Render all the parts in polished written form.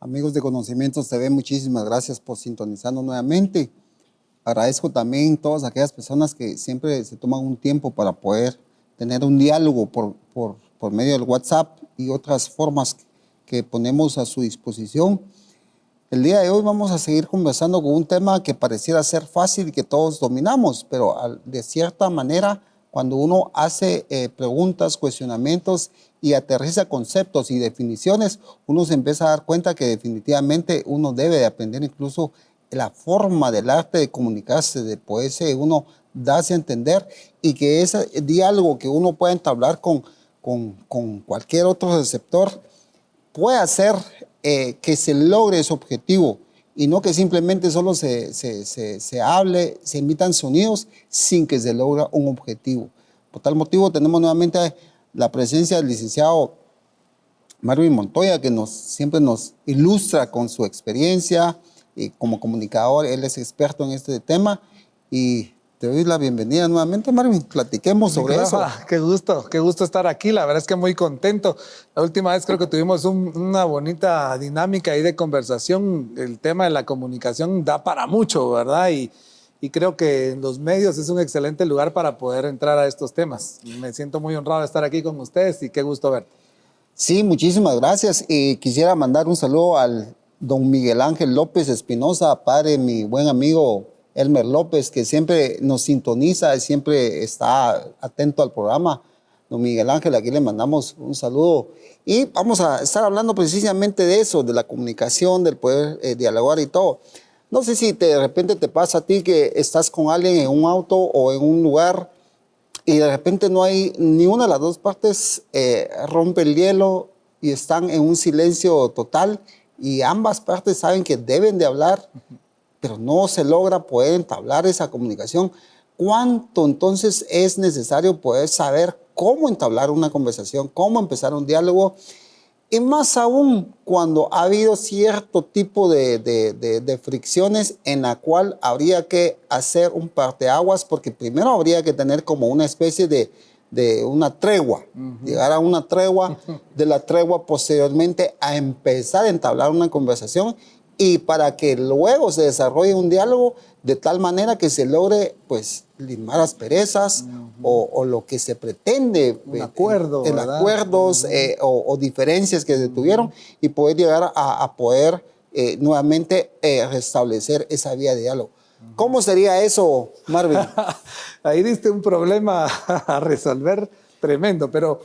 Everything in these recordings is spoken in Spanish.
Amigos de Conocimientos TV, muchísimas gracias por sintonizarnos nuevamente. Agradezco también a todas aquellas personas que siempre se toman un tiempo para poder tener un diálogo por medio del WhatsApp y otras formas que ponemos a su disposición. El día de hoy vamos a seguir conversando con un tema que pareciera ser fácil y que todos dominamos, pero de cierta manera, cuando uno hace preguntas, cuestionamientos y aterriza conceptos y definiciones, uno se empieza a dar cuenta que definitivamente uno debe de aprender incluso la forma del arte de comunicarse, de poderse uno darse a entender y que ese diálogo que uno puede entablar con cualquier otro receptor puede hacer que se logre ese objetivo y no que simplemente solo se hable, se emitan sonidos sin que se logre un objetivo. Por tal motivo tenemos nuevamente la presencia del licenciado Marvin Montoya, que siempre nos ilustra con su experiencia y como comunicador. Él es experto en este tema y te doy la bienvenida nuevamente, Marvin. Platiquemos sobre eso. Qué gusto estar aquí. La verdad es que muy contento. La última vez creo que tuvimos una bonita dinámica ahí de conversación. El tema de la comunicación da para mucho, ¿verdad? Y creo que en los medios es un excelente lugar para poder entrar a estos temas. Me siento muy honrado de estar aquí con ustedes y qué gusto verte. Sí, muchísimas gracias. Quisiera mandar un saludo al don Miguel Ángel López Espinosa, padre de mi buen amigo Elmer López, que siempre nos sintoniza y siempre está atento al programa. Don Miguel Ángel, aquí le mandamos un saludo. Y vamos a estar hablando precisamente de eso, de la comunicación, del poder dialogar y todo. No sé si de repente te pasa a ti que estás con alguien en un auto o en un lugar y de repente no hay ni una de las dos partes rompe el hielo y están en un silencio total y ambas partes saben que deben de hablar, pero no se logra poder entablar esa comunicación. ¿Cuánto entonces es necesario poder saber cómo entablar una conversación, cómo empezar un diálogo? Y más aún cuando ha habido cierto tipo de fricciones en la cual habría que hacer un parteaguas, porque primero habría que tener como una especie de una tregua, llegar a una tregua, de la tregua posteriormente a empezar a entablar una conversación y para que luego se desarrolle un diálogo de tal manera que se logre pues limar asperezas o lo que se pretende, un acuerdo, en acuerdos o diferencias que se tuvieron y poder llegar a poder nuevamente restablecer esa vía de diálogo. ¿Cómo sería eso, Marvin? Ahí diste un problema a resolver tremendo, pero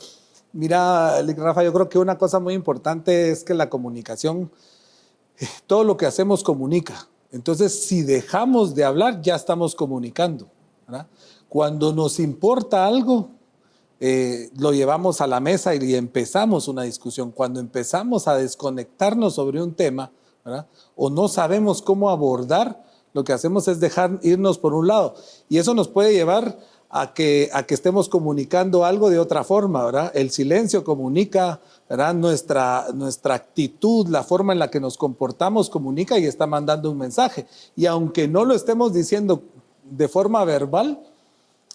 mira, Rafa, yo creo que una cosa muy importante es que la comunicación, todo lo que hacemos comunica. Entonces, si dejamos de hablar, ya estamos comunicando, ¿verdad? Cuando nos importa algo, lo llevamos a la mesa y empezamos una discusión. Cuando empezamos a desconectarnos sobre un tema, ¿verdad? O no sabemos cómo abordar, lo que hacemos es dejar irnos por un lado. Y eso nos puede llevar a que estemos comunicando algo de otra forma, ¿verdad? El silencio comunica, ¿verdad? Nuestra actitud, la forma en la que nos comportamos comunica y está mandando un mensaje. Y aunque no lo estemos diciendo de forma verbal,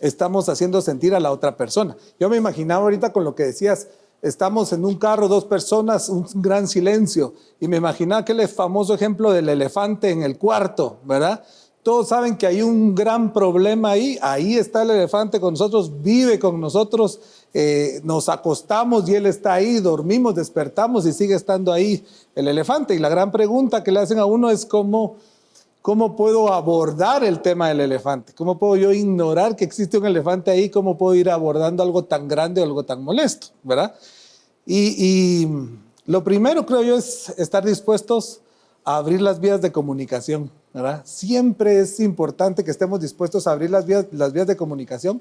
estamos haciendo sentir a la otra persona. Yo me imaginaba ahorita con lo que decías, estamos en un carro, dos personas, un gran silencio, y me imaginaba aquel famoso ejemplo del elefante en el cuarto, ¿verdad? Todos saben que hay un gran problema ahí está el elefante con nosotros, vive con nosotros, nos acostamos y él está ahí, dormimos, despertamos y sigue estando ahí el elefante. Y la gran pregunta que le hacen a uno es ¿cómo puedo abordar el tema del elefante? ¿Cómo puedo yo ignorar que existe un elefante ahí? ¿Cómo puedo ir abordando algo tan grande o algo tan molesto? ¿Verdad? Y lo primero, creo yo, es estar dispuestos a abrir las vías de comunicación, ¿verdad? Siempre es importante que estemos dispuestos a abrir las vías de comunicación.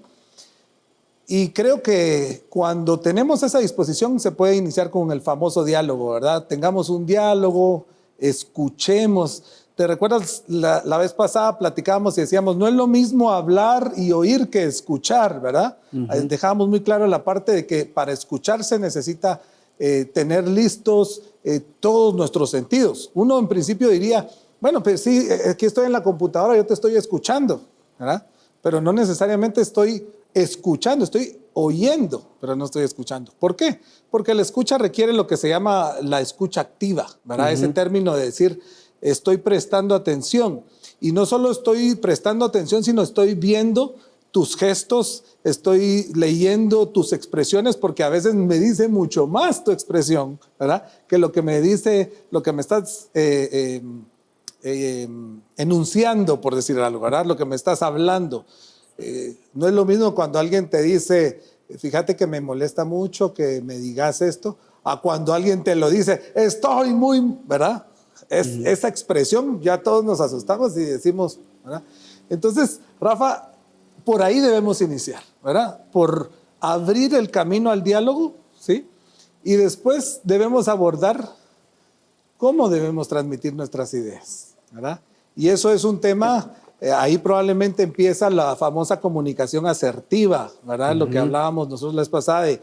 Y creo que cuando tenemos esa disposición se puede iniciar con el famoso diálogo, ¿verdad? Tengamos un diálogo, escuchemos. ¿Te recuerdas? La vez pasada platicábamos y decíamos, no es lo mismo hablar y oír que escuchar, ¿verdad? Dejábamos muy claro la parte de que para escuchar se necesita tener listos todos nuestros sentidos. Uno en principio diría, bueno, pues sí, aquí estoy en la computadora, yo te estoy escuchando, ¿verdad? Pero no necesariamente estoy escuchando, estoy oyendo, pero no estoy escuchando. ¿Por qué? Porque la escucha requiere lo que se llama la escucha activa, ¿verdad? Ese término de decir, estoy prestando atención. Y no solo estoy prestando atención, sino estoy viendo tus gestos, estoy leyendo tus expresiones, porque a veces me dice mucho más tu expresión, ¿verdad? Que lo que me dice, lo que me estás enunciando, por decir algo, ¿verdad? Lo que me estás hablando. No es lo mismo cuando alguien te dice, fíjate que me molesta mucho que me digas esto, a cuando alguien te lo dice, estoy muy, ¿verdad? Esa expresión, ya todos nos asustamos y decimos, ¿verdad? Entonces, Rafa, por ahí debemos iniciar, ¿verdad? Por abrir el camino al diálogo, ¿sí? Y después debemos abordar cómo debemos transmitir nuestras ideas, ¿verdad? Y eso es un tema, ahí probablemente empieza la famosa comunicación asertiva, ¿verdad? Lo que hablábamos nosotros la vez pasada de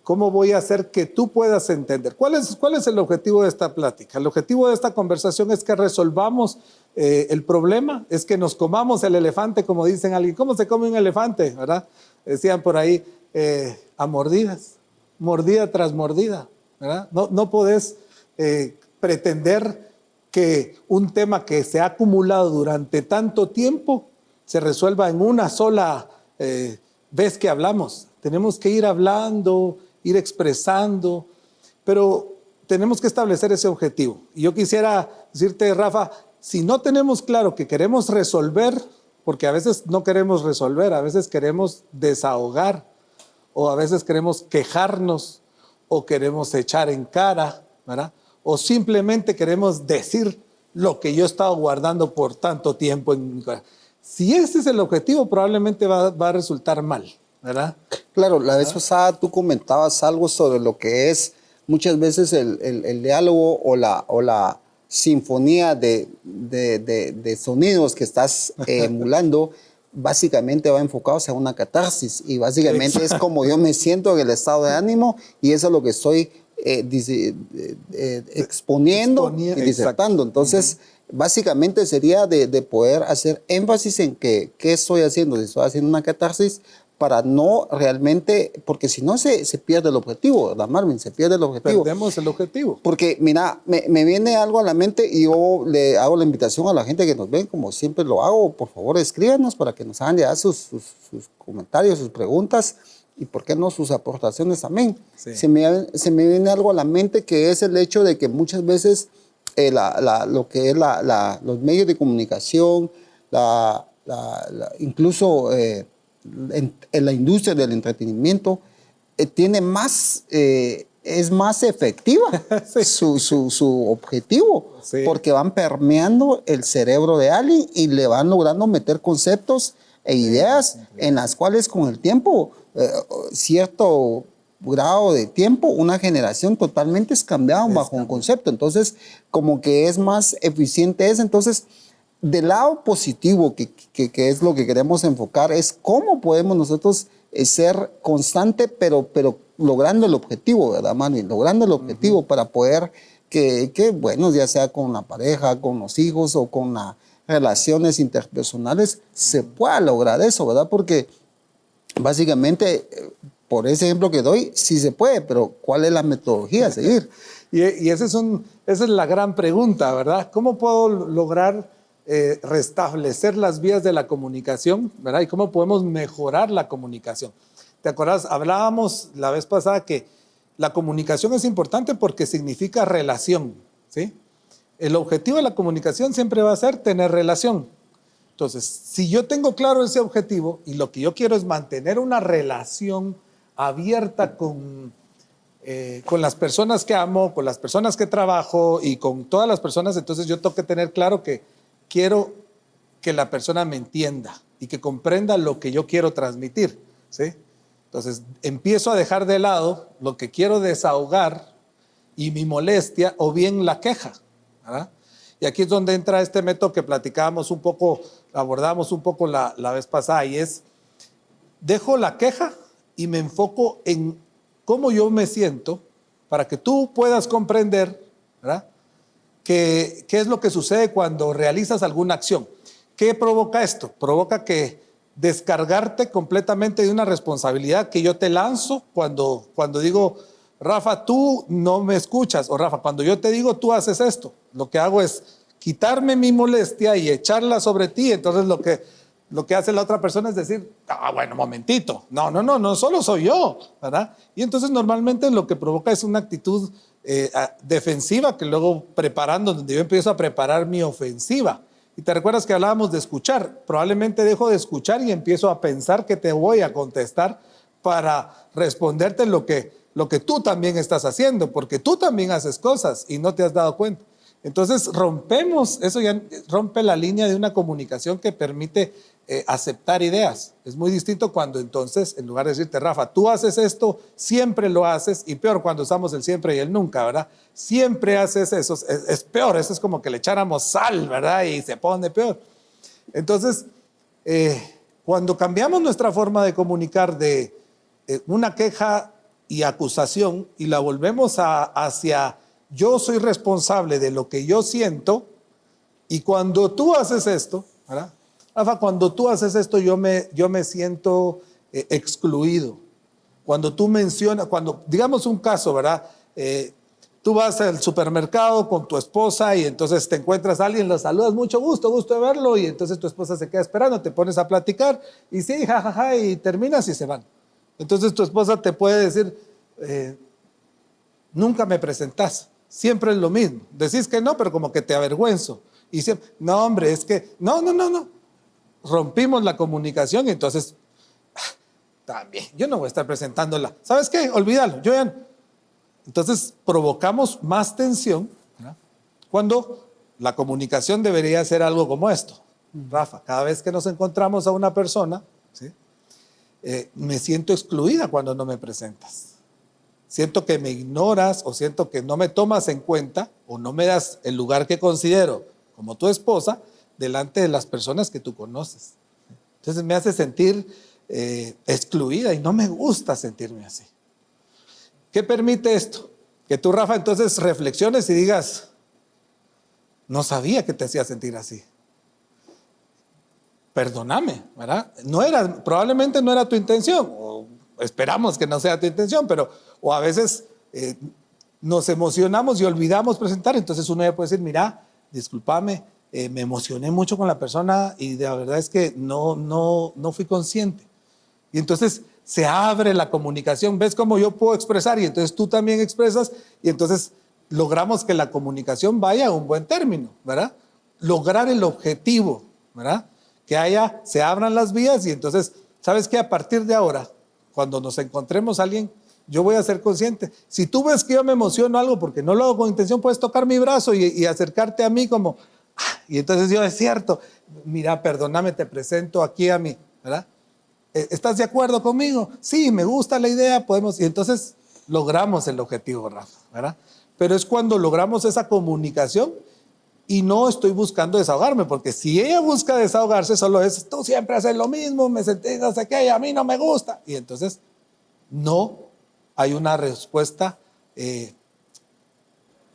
cómo voy a hacer que tú puedas entender. ¿Cuál es el objetivo de esta plática? El objetivo de esta conversación es que resolvamos el problema, es que nos comamos el elefante, como dicen alguien. ¿Cómo se come un elefante? ¿Verdad? Decían por ahí, a mordidas, mordida tras mordida, ¿verdad? No podés pretender que un tema que se ha acumulado durante tanto tiempo se resuelva en una sola vez que hablamos. Tenemos que ir hablando, ir expresando, pero tenemos que establecer ese objetivo. Y yo quisiera decirte, Rafa, si no tenemos claro que queremos resolver, porque a veces no queremos resolver, a veces queremos desahogar, o a veces queremos quejarnos, o queremos echar en cara, ¿verdad? O simplemente queremos decir lo que yo he estado guardando por tanto tiempo en mi corazón. Si ese es el objetivo, probablemente va a resultar mal, ¿verdad? Claro, la vez pasada tú comentabas algo sobre lo que es muchas veces el diálogo o la sinfonía de sonidos que estás emulando, básicamente va enfocado hacia una catarsis y básicamente es como yo me siento en el estado de ánimo y eso es lo que estoy exponiendo y disertando. Entonces, básicamente sería de poder hacer énfasis en qué estoy haciendo, si estoy haciendo una catarsis, para no realmente, porque si no se pierde el objetivo, ¿verdad, Marvin? Se pierde el objetivo. Perdemos el objetivo. Porque, mira, me viene algo a la mente y yo le hago la invitación a la gente que nos ven, como siempre lo hago, por favor escríbanos para que nos hagan llegar sus comentarios, sus preguntas y, ¿por qué no, sus aportaciones también? Sí. Se me viene algo a la mente que es el hecho de que muchas veces lo que es los medios de comunicación, incluso en la industria del entretenimiento, es más efectiva sí. su objetivo, sí. Porque van permeando el cerebro de alguien y le van logrando meter conceptos e ideas en las cuales con el tiempo, cierto grado de tiempo, una generación totalmente es cambiada bajo un concepto. Entonces, como que es más eficiente eso. Entonces, del lado positivo, que es lo que queremos enfocar, es cómo podemos nosotros ser constante, pero logrando el objetivo, ¿verdad, Manuel? Logrando el objetivo para poder bueno, ya sea con la pareja, con los hijos o con las relaciones interpersonales, se pueda lograr eso, ¿verdad? Porque básicamente, por ese ejemplo que doy, sí se puede, pero ¿cuál es la metodología a seguir? y esa es la gran pregunta, ¿verdad? ¿Cómo puedo lograr restablecer las vías de la comunicación, ¿verdad? Y cómo podemos mejorar la comunicación. ¿Te acuerdas? Hablábamos la vez pasada que la comunicación es importante porque significa relación, ¿sí? El objetivo de la comunicación siempre va a ser tener relación. Entonces, si yo tengo claro ese objetivo y lo que yo quiero es mantener una relación abierta con las personas que amo, con las personas que trabajo y con todas las personas, entonces yo tengo que tener claro que quiero que la persona me entienda y que comprenda lo que yo quiero transmitir, ¿sí? Entonces, empiezo a dejar de lado lo que quiero desahogar y mi molestia o bien la queja, ¿verdad? Y aquí es donde entra este método que platicábamos un poco, abordamos un poco la vez pasada, y es, dejo la queja y me enfoco en cómo yo me siento para que tú puedas comprender, ¿verdad? ¿Qué es lo que sucede cuando realizas alguna acción? ¿Qué provoca esto? Provoca que descargarte completamente de una responsabilidad que yo te lanzo cuando digo, Rafa, tú no me escuchas, o Rafa, cuando yo te digo, tú haces esto. Lo que hago es quitarme mi molestia y echarla sobre ti. Entonces lo que hace la otra persona es decir, bueno, momentito, no solo soy yo, ¿verdad? Y entonces normalmente lo que provoca es una actitud defensiva que luego donde yo empiezo a preparar mi ofensiva. Y te recuerdas que hablábamos de escuchar. Probablemente dejo de escuchar y empiezo a pensar que te voy a contestar para responderte lo que tú también estás haciendo, porque tú también haces cosas y no te has dado cuenta. Entonces eso ya rompe la línea de una comunicación que permite aceptar ideas. Es muy distinto cuando entonces, en lugar de decirte, Rafa, tú haces esto, siempre lo haces, y peor cuando usamos el siempre y el nunca, ¿verdad? Siempre haces eso, es peor, eso es como que le echáramos sal, ¿verdad? Y se pone peor. Entonces, cuando cambiamos nuestra forma de comunicar de una queja y acusación y la volvemos hacia yo soy responsable de lo que yo siento, y cuando tú haces esto, ¿verdad? Rafa, cuando tú haces esto yo me siento excluido. Cuando tú mencionas, digamos un caso, ¿verdad? Tú vas al supermercado con tu esposa y entonces te encuentras a alguien, lo saludas, mucho gusto de verlo, y entonces tu esposa se queda esperando, te pones a platicar y sí, jajaja, y terminas y se van. Entonces tu esposa te puede decir, nunca me presentas, siempre es lo mismo. Decís que no, pero como que te avergüenzo. Y siempre, no, hombre, es que, no. Rompimos la comunicación y entonces, también, yo no voy a estar presentándola. ¿Sabes qué? Olvídalo, yo ya no. Entonces provocamos más tensión, ¿verdad? Cuando la comunicación debería ser algo como esto. Rafa, cada vez que nos encontramos a una persona, ¿sí? Me siento excluida cuando no me presentas. Siento que me ignoras o siento que no me tomas en cuenta o no me das el lugar que considero como tu esposa delante de las personas que tú conoces. Entonces me hace sentir excluida y no me gusta sentirme así. ¿Qué permite esto? Que tú, Rafa, entonces reflexiones y digas, no sabía que te hacía sentir así. Perdóname, ¿verdad? Probablemente no era tu intención, o esperamos que no sea tu intención, o a veces nos emocionamos y olvidamos presentar, entonces uno ya puede decir, mira, discúlpame, me emocioné mucho con la persona y la verdad es que no fui consciente. Y entonces se abre la comunicación, ves cómo yo puedo expresar y entonces tú también expresas y entonces logramos que la comunicación vaya a un buen término, ¿verdad? Lograr el objetivo, ¿verdad? Se abran las vías y entonces, ¿sabes qué? A partir de ahora, cuando nos encontremos a alguien, yo voy a ser consciente. Si tú ves que yo me emociono algo porque no lo hago con intención, puedes tocar mi brazo y acercarte a mí como, y entonces yo, es cierto, mira, perdóname, te presento aquí a mí, ¿verdad? ¿Estás de acuerdo conmigo? Sí, me gusta la idea, y entonces logramos el objetivo, Rafa, ¿verdad? Pero es cuando logramos esa comunicación y no estoy buscando desahogarme, porque si ella busca desahogarse, solo es, tú siempre haces lo mismo, me sentí no sé qué, y a mí no me gusta. Y entonces no hay una respuesta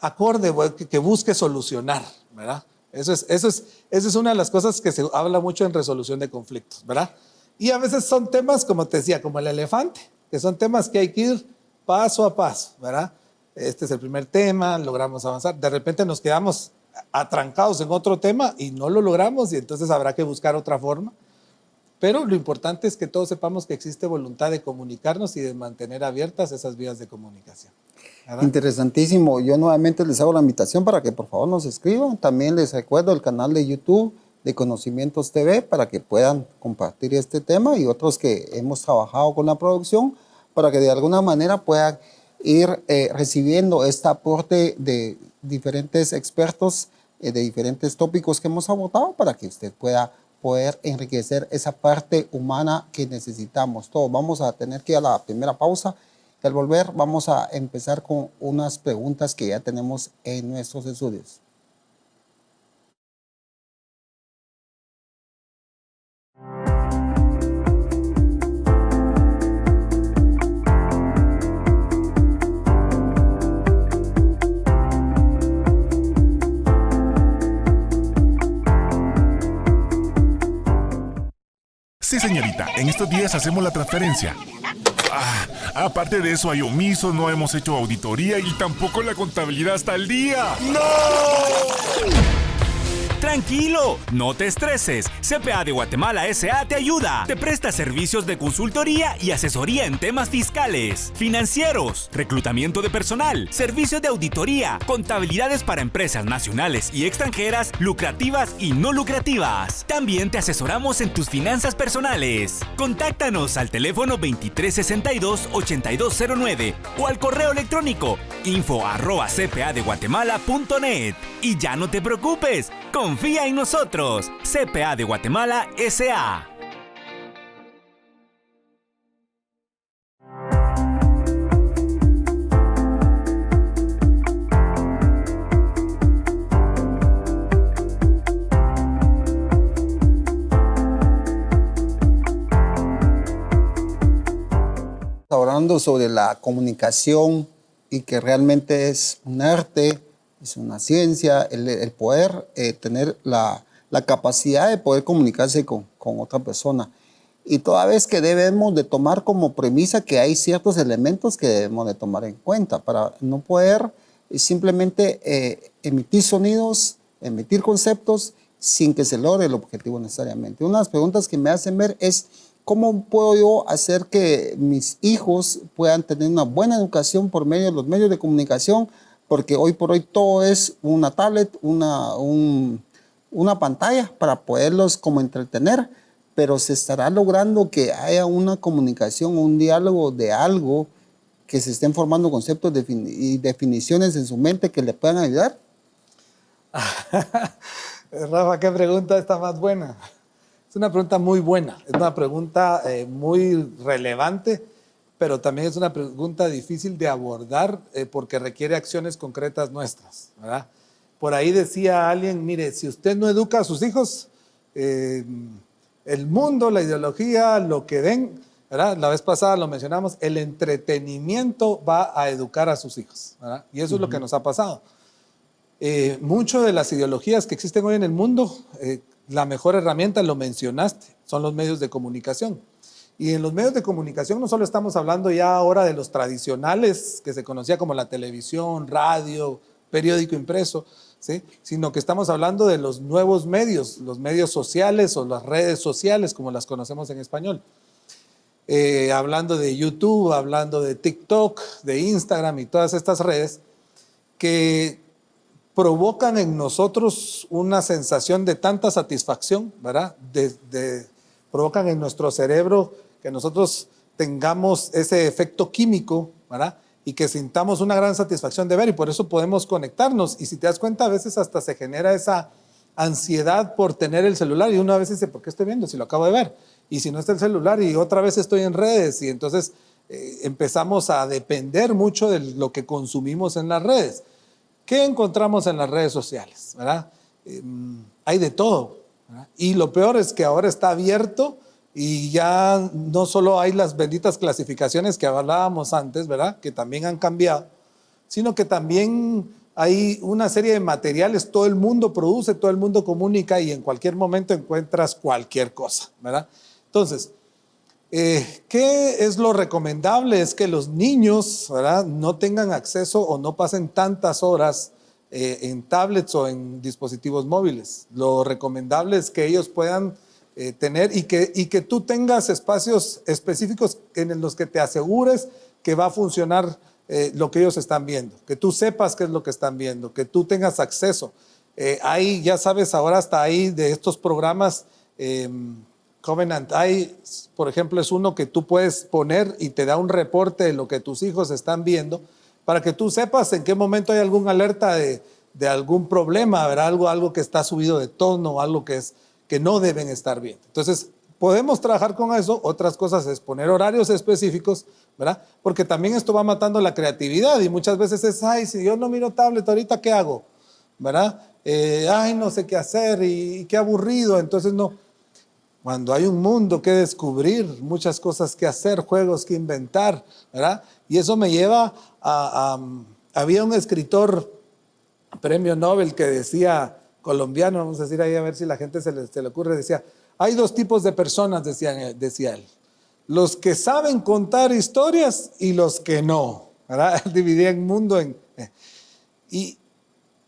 acorde, que busque solucionar, ¿verdad? Esa es una de las cosas que se habla mucho en resolución de conflictos, ¿verdad? Y a veces son temas, como te decía, como el elefante, que son temas que hay que ir paso a paso, ¿verdad? Este es el primer tema, logramos avanzar. De repente nos quedamos atrancados en otro tema y no lo logramos y entonces habrá que buscar otra forma. Pero lo importante es que todos sepamos que existe voluntad de comunicarnos y de mantener abiertas esas vías de comunicación, ¿verdad? Interesantísimo. Yo nuevamente les hago la invitación para que por favor nos escriban. También les recuerdo el canal de YouTube de Conocimientos TV para que puedan compartir este tema y otros que hemos trabajado con la producción para que de alguna manera puedan ir recibiendo este aporte de diferentes expertos de diferentes tópicos que hemos abordado para que usted pueda poder enriquecer esa parte humana que necesitamos todos. Vamos a tener que ir a la primera pausa y al volver vamos a empezar con unas preguntas que ya tenemos en nuestros estudios. Sí, señorita. En estos días hacemos la transferencia. Aparte de eso, hay omisos, no hemos hecho auditoría y tampoco la contabilidad está al día. ¡No! Tranquilo, no te estreses. CPA de Guatemala S.A. te ayuda. Te presta servicios de consultoría y asesoría en temas fiscales, financieros, reclutamiento de personal, servicios de auditoría, contabilidades para empresas nacionales y extranjeras, lucrativas y no lucrativas. También te asesoramos en tus finanzas personales. Contáctanos al teléfono 2362-8209 o al correo electrónico info@cpadeguatemala.net. Y ya no te preocupes, confía en nosotros. CPA de Guatemala S.A. Hablando sobre la comunicación y que realmente es un arte, es una ciencia, el poder tener la capacidad de poder comunicarse con otra persona. Y toda vez que debemos de tomar como premisa que hay ciertos elementos que debemos de tomar en cuenta para no poder simplemente emitir sonidos, emitir conceptos sin que se logre el objetivo necesariamente. Una de las preguntas que me hacen ver es ¿cómo puedo yo hacer que mis hijos puedan tener una buena educación por medio de los medios de comunicación? Porque hoy por hoy todo es una tablet, una pantalla para poderlos como entretener, pero se estará logrando que haya una comunicación, un diálogo de algo, que se estén formando conceptos y definiciones en su mente que le puedan ayudar. Rafa, ¿qué pregunta está más buena? Es una pregunta muy buena, es una pregunta muy relevante, pero también es una pregunta difícil de abordar porque requiere acciones concretas nuestras, ¿verdad? Por ahí decía alguien, mire, si usted no educa a sus hijos, el mundo, la ideología, lo que ven, ¿verdad? La vez pasada lo mencionamos, el entretenimiento va a educar a sus hijos, ¿verdad? Y eso es lo que nos ha pasado. Mucho de las ideologías que existen hoy en el mundo, la mejor herramienta, lo mencionaste, son los medios de comunicación. Y en los medios de comunicación no solo estamos hablando ya ahora de los tradicionales, que se conocía como la televisión, radio, periódico impreso, ¿sí? Sino que estamos hablando de los nuevos medios, los medios sociales o las redes sociales, como las conocemos en español. Hablando de YouTube, hablando de TikTok, de Instagram y todas estas redes que provocan en nosotros una sensación de tanta satisfacción, ¿verdad? Provocan en nuestro cerebro que nosotros tengamos ese efecto químico, ¿verdad? Y que sintamos una gran satisfacción de ver y por eso podemos conectarnos. Y si te das cuenta, a veces hasta se genera esa ansiedad por tener el celular y uno a veces dice, ¿por qué estoy viendo si lo acabo de ver? Y si no está el celular y otra vez estoy en redes y entonces empezamos a depender mucho de lo que consumimos en las redes. ¿Qué encontramos en las redes sociales? ¿Verdad? Hay de todo, ¿verdad? Y lo peor es que ahora está abierto y ya no solo hay las benditas clasificaciones que hablábamos antes, ¿verdad? Que también han cambiado, sino que también hay una serie de materiales, todo el mundo produce, todo el mundo comunica y en cualquier momento encuentras cualquier cosa, ¿verdad? Entonces, ¿qué es lo recomendable? Es que los niños, ¿verdad?, no tengan acceso o no pasen tantas horas en tablets o en dispositivos móviles. Lo recomendable es que ellos puedan tener y que tú tengas espacios específicos en los que te asegures que va a funcionar lo que ellos están viendo, que tú sepas qué es lo que están viendo, que tú tengas acceso. Hay, ya sabes, ahora hasta ahí de estos programas, Covenant Eye, por ejemplo, es uno que tú puedes poner y te da un reporte de lo que tus hijos están viendo para que tú sepas en qué momento hay alguna alerta de algún problema, ¿verdad? Algo que está subido de tono, algo que no deben estar viendo. Entonces, podemos trabajar con eso. Otras cosas es poner horarios específicos, ¿verdad? Porque también esto va matando la creatividad y muchas veces es, ay, si yo no miro tablet, ¿ahorita qué hago? ¿Verdad? Ay, no sé qué hacer y qué aburrido. Entonces, no. Cuando hay un mundo que descubrir, muchas cosas que hacer, juegos que inventar, ¿verdad? Y eso me lleva había un escritor, premio Nobel, que decía, colombiano, vamos a decir ahí a ver si la gente se le ocurre, decía, Hay dos tipos de personas, decía él. Los que saben contar historias y los que no, ¿verdad? Él dividía el mundo en...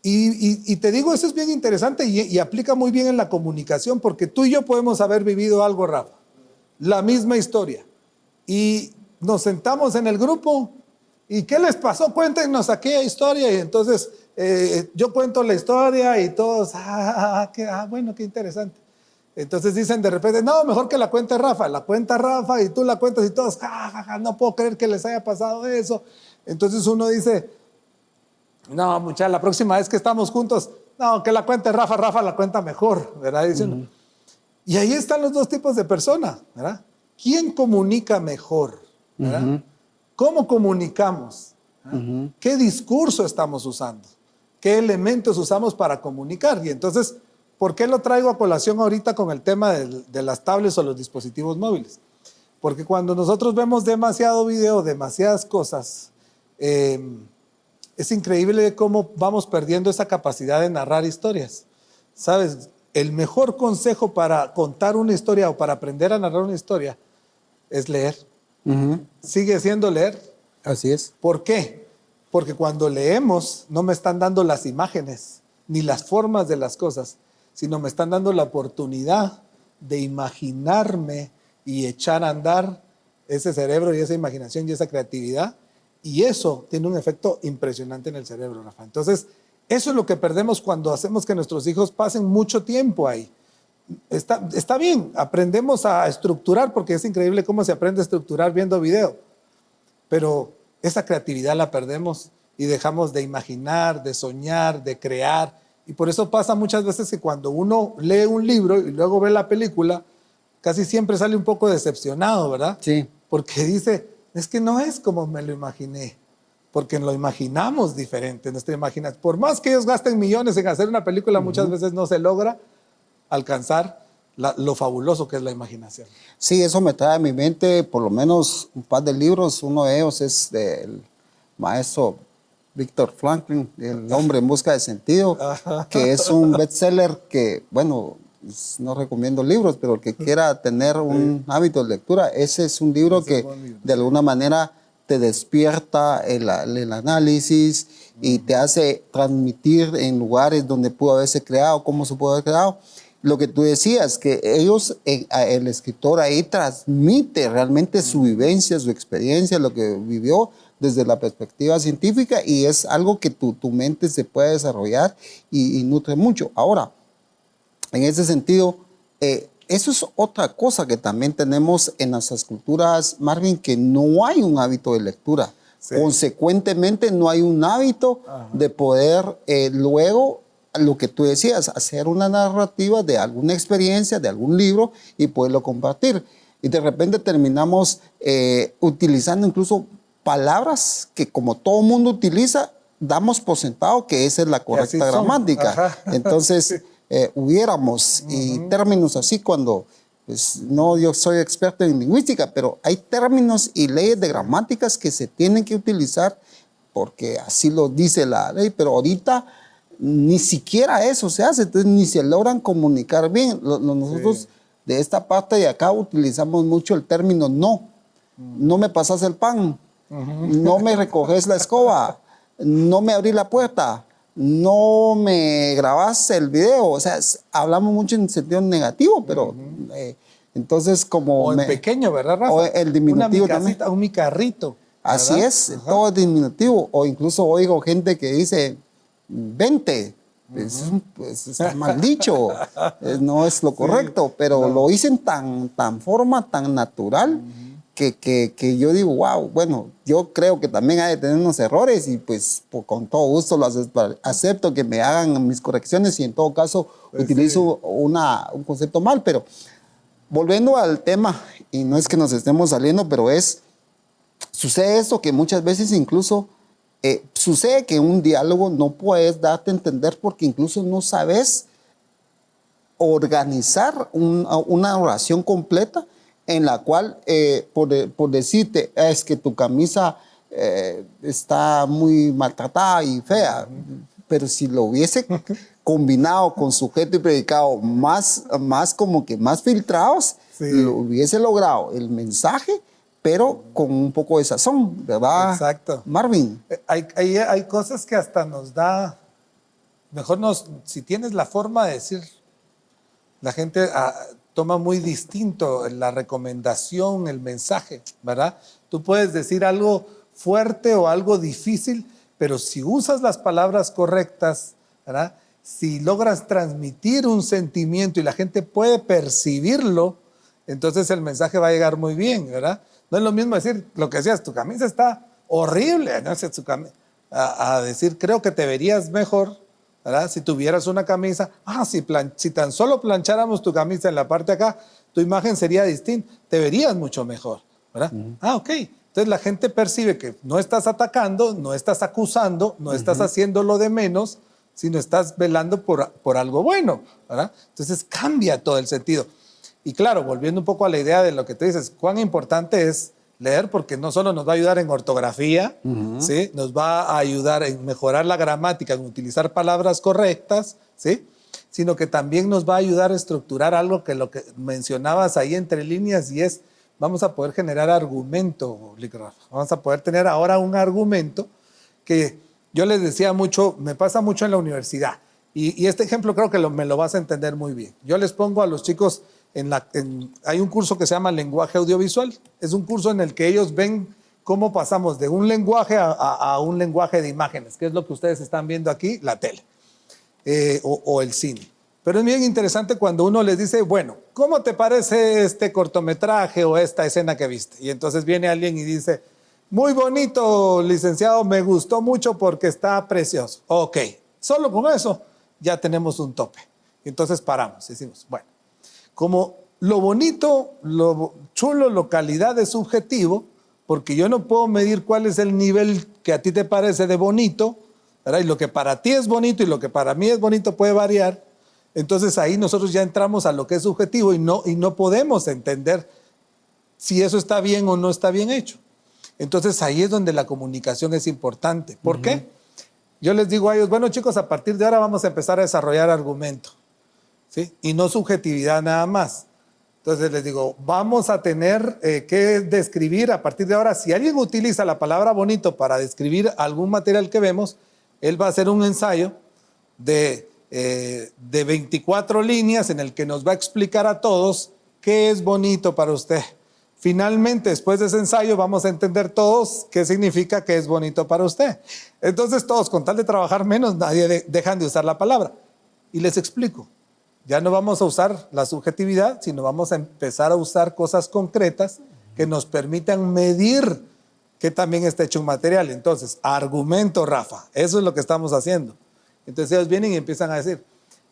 Y te digo, eso es bien interesante y aplica muy bien en la comunicación, porque tú y yo podemos haber vivido algo, Rafa, la misma historia. Y nos sentamos en el grupo y ¿qué les pasó? Cuéntenos aquella historia. Y entonces yo cuento la historia y todos, bueno, qué interesante. Entonces dicen de repente, no, mejor que la cuente Rafa. La cuenta Rafa y tú la cuentas y todos, no puedo creer que les haya pasado eso. Entonces uno dice, no, muchachos, la próxima vez que estamos juntos, no, que la cuente Rafa, Rafa la cuenta mejor, ¿verdad? Dice uno. Y ahí están los dos tipos de personas, ¿verdad? ¿Quién comunica mejor? ¿Verdad? ¿Cómo comunicamos? ¿Qué discurso estamos usando? ¿Qué elementos usamos para comunicar? Y entonces, ¿por qué lo traigo a colación ahorita con el tema de las tablets o los dispositivos móviles? Porque cuando nosotros vemos demasiado video, demasiadas cosas, es increíble cómo vamos perdiendo esa capacidad de narrar historias. ¿Sabes? El mejor consejo para contar una historia o para aprender a narrar una historia es leer. Sigue siendo leer. Así es. ¿Por qué? Porque cuando leemos no me están dando las imágenes ni las formas de las cosas, sino me están dando la oportunidad de imaginarme y echar a andar ese cerebro y esa imaginación y esa creatividad. Y eso tiene un efecto impresionante en el cerebro, Rafa. Entonces, eso es lo que perdemos cuando hacemos que nuestros hijos pasen mucho tiempo ahí. Está bien, aprendemos a estructurar, porque es increíble cómo se aprende a estructurar viendo video. Pero esa creatividad la perdemos y dejamos de imaginar, de soñar, de crear. Y por eso pasa muchas veces que cuando uno lee un libro y luego ve la película, casi siempre sale un poco decepcionado, ¿verdad? Sí. Porque dice, es que no es como me lo imaginé. Porque lo imaginamos diferente, nuestra imaginación. Por más que ellos gasten millones en hacer una película, muchas veces no se logra alcanzar lo fabuloso que es la imaginación. Sí, eso me trae a mi mente por lo menos un par de libros. Uno de ellos es del maestro Viktor Frankl, El hombre en busca de sentido, que es un bestseller que, bueno, no recomiendo libros, pero el que quiera tener un hábito de lectura, ese es un libro que de alguna manera te despierta el análisis y te hace transmitir en lugares donde pudo haberse creado, cómo se pudo haber creado. Lo que tú decías, que el escritor ahí transmite realmente su vivencia, su experiencia, lo que vivió desde la perspectiva científica, y es algo que tu mente se puede desarrollar y nutre mucho. Ahora, en ese sentido, eso es otra cosa que también tenemos en nuestras culturas, Marvin, que no hay un hábito de lectura. Sí. Consecuentemente, no hay un hábito de poder luego, lo que tú decías, hacer una narrativa de alguna experiencia, de algún libro y poderlo compartir. Y de repente terminamos utilizando incluso palabras que, como todo mundo utiliza, damos por sentado que esa es la correcta gramática. Entonces, hubiéramos y términos así cuando, pues no, yo soy experto en lingüística, pero hay términos y leyes de gramáticas que se tienen que utilizar porque así lo dice la ley, pero ahorita ni siquiera eso se hace, entonces ni se logran comunicar bien. Nosotros de esta parte de acá utilizamos mucho el término no. No me pasas el pan, no me recoges la escoba, no me abrí la puerta, no me grabas el video. O sea, hablamos mucho en sentido negativo, pero entonces como... O en pequeño, ¿verdad, Rafa? O el diminutivo también. Un mi carrito. ¿Verdad? Así es, todo es diminutivo. O incluso oigo gente que dice, vente. Es mal dicho, no es lo correcto, pero lo dicen tan forma, tan natural, que yo digo, wow, bueno, yo creo que también hay de tener unos errores y pues con todo gusto acepto que me hagan mis correcciones y en todo caso utilizo un concepto mal, pero volviendo al tema, y no es que nos estemos saliendo, pero sucede esto que muchas veces incluso sucede que en un diálogo no puedes darte a entender porque incluso no sabes organizar una oración completa en la cual, por decirte, es que tu camisa está muy maltratada y fea. pero si lo hubiese combinado con sujeto y predicado más como que más filtrados, Sí. lo hubiese logrado el mensaje, pero con un poco de sazón, ¿verdad? Exacto. Marvin. Hay cosas que hasta nos da, si tienes la forma de decir, la gente toma muy distinto la recomendación, el mensaje, ¿verdad? Tú puedes decir algo fuerte o algo difícil, pero si usas las palabras correctas, ¿verdad? Si logras transmitir un sentimiento y la gente puede percibirlo, entonces el mensaje va a llegar muy bien, ¿verdad? No es lo mismo decir lo que decías, tu camisa está horrible, ¿no? A decir, creo que te verías mejor, ¿verdad? Si tuvieras una camisa, si tan solo plancháramos tu camisa en la parte de acá, tu imagen sería distinta, te verías mucho mejor, ¿verdad? Ok. Entonces la gente percibe que no estás atacando, no estás acusando, no estás haciendo lo de menos, sino estás velando por algo bueno, ¿verdad? Entonces cambia todo el sentido. Y claro, volviendo un poco a la idea de lo que tú dices, cuán importante es leer, porque no solo nos va a ayudar en ortografía, ¿sí? Nos va a ayudar en mejorar la gramática, en utilizar palabras correctas, ¿sí? Sino que también nos va a ayudar a estructurar algo que lo que mencionabas ahí entre líneas, y es, vamos a poder generar argumento, Rafa. Vamos a poder tener ahora un argumento que yo les decía mucho, me pasa mucho en la universidad. Y este ejemplo creo que me lo vas a entender muy bien. Yo les pongo a los chicos, hay un curso que se llama lenguaje audiovisual. Es un curso en el que ellos ven cómo pasamos de un lenguaje a un lenguaje de imágenes, que es lo que ustedes están viendo aquí, la tele o el cine. Pero es bien interesante cuando uno les dice, bueno, ¿cómo te parece este cortometraje o esta escena que viste? Y entonces viene alguien y dice, muy bonito, licenciado, me gustó mucho porque está precioso. Ok, solo con eso ya tenemos un tope. Entonces paramos y decimos, bueno, como lo bonito, lo chulo, lo calidad es subjetivo, porque yo no puedo medir cuál es el nivel que a ti te parece de bonito, ¿verdad? Y lo que para ti es bonito y lo que para mí es bonito puede variar. Entonces ahí nosotros ya entramos a lo que es subjetivo y no podemos entender si eso está bien o no está bien hecho. Entonces ahí es donde la comunicación es importante. ¿Por qué? Yo les digo a ellos, bueno chicos, a partir de ahora vamos a empezar a desarrollar argumento, ¿sí? Y no subjetividad nada más. Entonces les digo, vamos a tener que describir a partir de ahora, si alguien utiliza la palabra bonito para describir algún material que vemos, él va a hacer un ensayo de 24 líneas en el que nos va a explicar a todos qué es bonito para usted. Finalmente, después de ese ensayo, vamos a entender todos qué significa que es bonito para usted. Entonces todos, con tal de trabajar menos, nadie dejan de usar la palabra. Y les explico. Ya no vamos a usar la subjetividad, sino vamos a empezar a usar cosas concretas que nos permitan medir que también está hecho un material. Entonces, argumento, Rafa. Eso es lo que estamos haciendo. Entonces ellos vienen y empiezan a decir,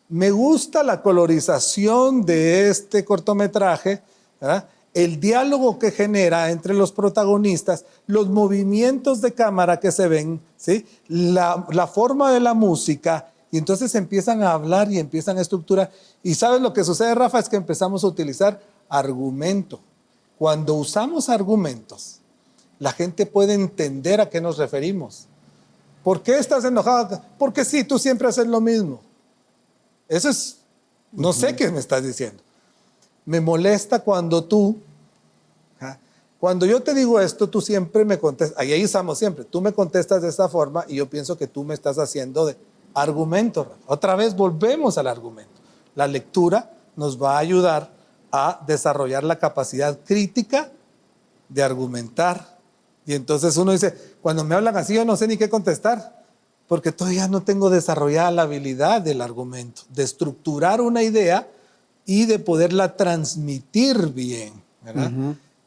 me gusta la colorización de este cortometraje, ¿verdad? El diálogo que genera entre los protagonistas, los movimientos de cámara que se ven, ¿sí? La forma de la música, y entonces empiezan a hablar y empiezan a estructurar. Y ¿sabes lo que sucede, Rafa? Es que empezamos a utilizar argumento. Cuando usamos argumentos, la gente puede entender a qué nos referimos. ¿Por qué estás enojado? Porque sí, tú siempre haces lo mismo. Eso es, no sé qué me estás diciendo. Me molesta cuando cuando yo te digo esto, tú siempre me contestas, ahí usamos siempre, tú me contestas de esta forma y yo pienso que tú me estás haciendo de argumento. Otra vez volvemos al argumento. La lectura nos va a ayudar a desarrollar la capacidad crítica de argumentar. Y entonces uno dice, cuando me hablan así yo no sé ni qué contestar, porque todavía no tengo desarrollada la habilidad del argumento, de estructurar una idea y de poderla transmitir bien, ¿verdad?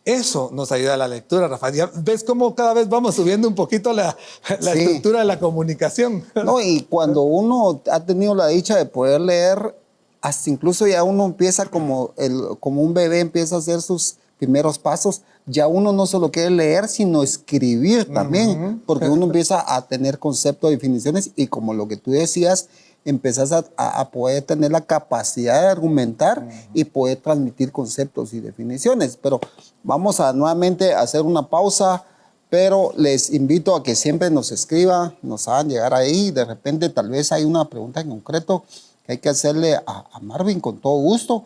Eso nos ayuda a la lectura, Rafael. ¿Ya ves cómo cada vez vamos subiendo un poquito la estructura de la comunicación? No, y cuando uno ha tenido la dicha de poder leer, hasta incluso ya uno empieza como un bebé empieza a hacer sus primeros pasos, ya uno no solo quiere leer, sino escribir también, porque uno empieza a tener conceptos, definiciones, y como lo que tú decías, empezás a poder tener la capacidad de argumentar y poder transmitir conceptos y definiciones. Pero vamos a nuevamente hacer una pausa pero les invito a que siempre nos escriban, nos hagan llegar ahí. De repente tal vez hay una pregunta en concreto que hay que hacerle a Marvin con todo gusto,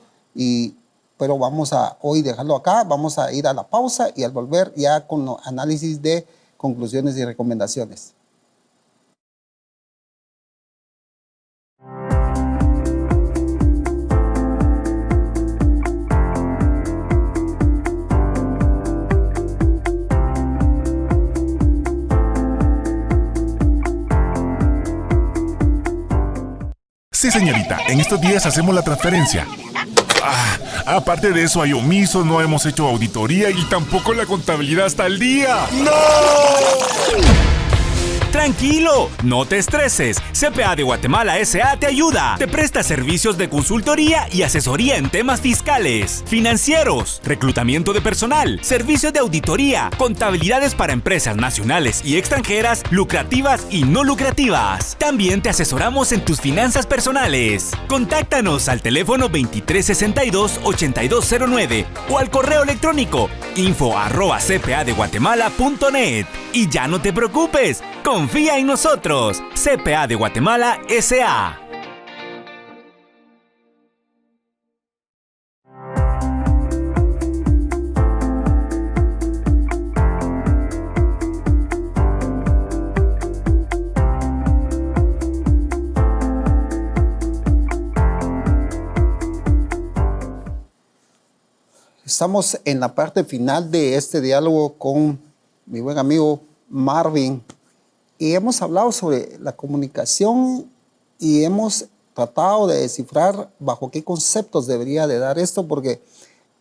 pero vamos a hoy dejarlo acá, vamos a ir a la pausa y al volver ya con los análisis de conclusiones y recomendaciones. Sí, señorita, en estos días hacemos la transferencia. Aparte de eso hay omiso, no hemos hecho auditoría y tampoco la contabilidad está al día. ¡No! Tranquilo, no te estreses. CPA de Guatemala S.A. te ayuda. Te presta servicios de consultoría y asesoría en temas fiscales, financieros, reclutamiento de personal, servicios de auditoría, contabilidades para empresas nacionales y extranjeras, lucrativas y no lucrativas. También te asesoramos en tus finanzas personales. Contáctanos al teléfono 2362-8209 o al correo electrónico info@cpadeguatemala.net. Y ya no te preocupes, confía en nosotros. CPA de Guatemala S.A. Estamos en la parte final de este diálogo con mi buen amigo Marvin y hemos hablado sobre la comunicación y hemos tratado de descifrar bajo qué conceptos debería de dar esto, porque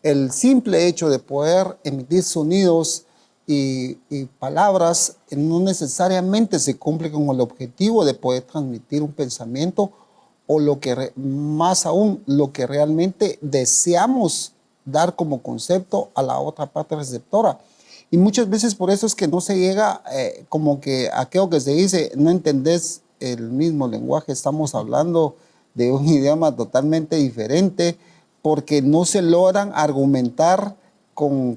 el simple hecho de poder emitir sonidos y palabras no necesariamente se cumple con el objetivo de poder transmitir un pensamiento o más aún lo que realmente deseamos dar como concepto a la otra parte receptora. Y muchas veces por eso es que no se llega como que aquello que se dice, no entendés el mismo lenguaje, estamos hablando de un idioma totalmente diferente, porque no se logran argumentar con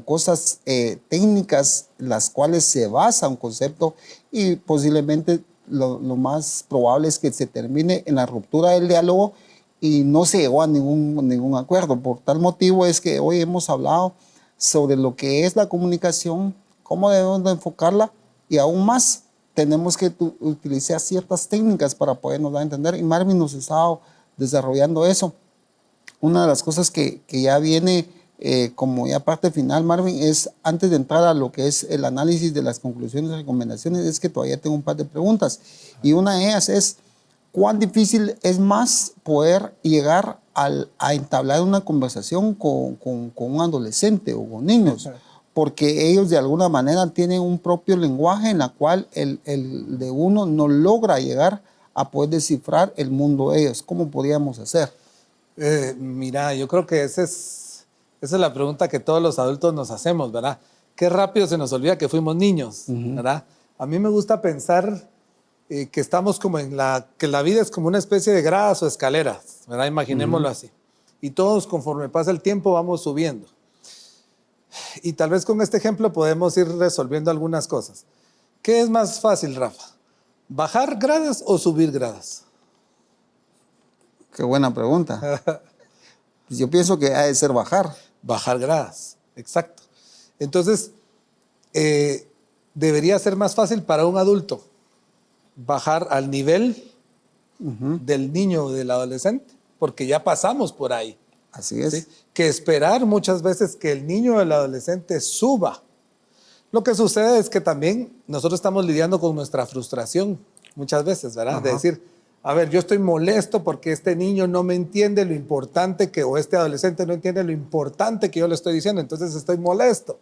cosas técnicas las cuales se basa un concepto, y posiblemente lo más probable es que se termine en la ruptura del diálogo y no se llegó a ningún acuerdo. Por tal motivo es que hoy hemos hablado sobre lo que es la comunicación, cómo debemos de enfocarla, y aún más tenemos que utilizar ciertas técnicas para podernos dar a entender, y Marvin nos ha estado desarrollando eso. Una de las cosas que ya viene como ya parte final, Marvin, es antes de entrar a lo que es el análisis de las conclusiones y recomendaciones, es que todavía tengo un par de preguntas, y una de ellas es: ¿cuán difícil es más poder llegar a entablar una conversación con un adolescente o con niños? Porque ellos de alguna manera tienen un propio lenguaje en la cual el de uno no logra llegar a poder descifrar el mundo de ellos. ¿Cómo podríamos hacer? Mira, yo creo que esa es la pregunta que todos los adultos nos hacemos, ¿verdad? Qué rápido se nos olvida que fuimos niños, ¿verdad? A mí me gusta pensar que estamos como que la vida es como una especie de gradas o escaleras, ¿verdad? Imaginémoslo así. Y todos, conforme pasa el tiempo, vamos subiendo. Y tal vez con este ejemplo podemos ir resolviendo algunas cosas. ¿Qué es más fácil, Rafa? ¿Bajar gradas o subir gradas? Qué buena pregunta. Pues yo pienso que ha de ser bajar. Bajar gradas, exacto. Entonces, debería ser más fácil para un adulto bajar al nivel del niño o del adolescente, porque ya pasamos por ahí. Así es. ¿Sí? Que esperar muchas veces que el niño o el adolescente suba. Lo que sucede es que también nosotros estamos lidiando con nuestra frustración muchas veces, ¿verdad? De decir, a ver, yo estoy molesto porque este niño no me entiende lo importante o este adolescente no entiende lo importante que yo le estoy diciendo, entonces estoy molesto.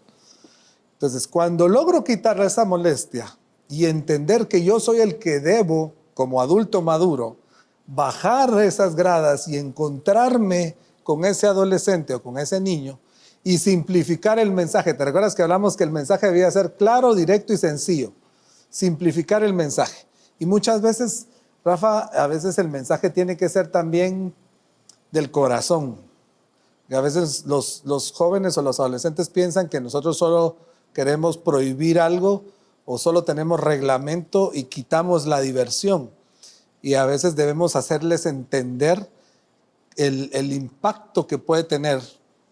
Entonces, cuando logro quitarle esa molestia y entender que yo soy el que debo, como adulto maduro, bajar esas gradas y encontrarme con ese adolescente o con ese niño y simplificar el mensaje. ¿Te recuerdas que hablamos que el mensaje debía ser claro, directo y sencillo? Simplificar el mensaje. Y muchas veces, Rafa, a veces el mensaje tiene que ser también del corazón. Y a veces los jóvenes o los adolescentes piensan que nosotros solo queremos prohibir algo o solo tenemos reglamento y quitamos la diversión. Y a veces debemos hacerles entender el impacto que puede tener,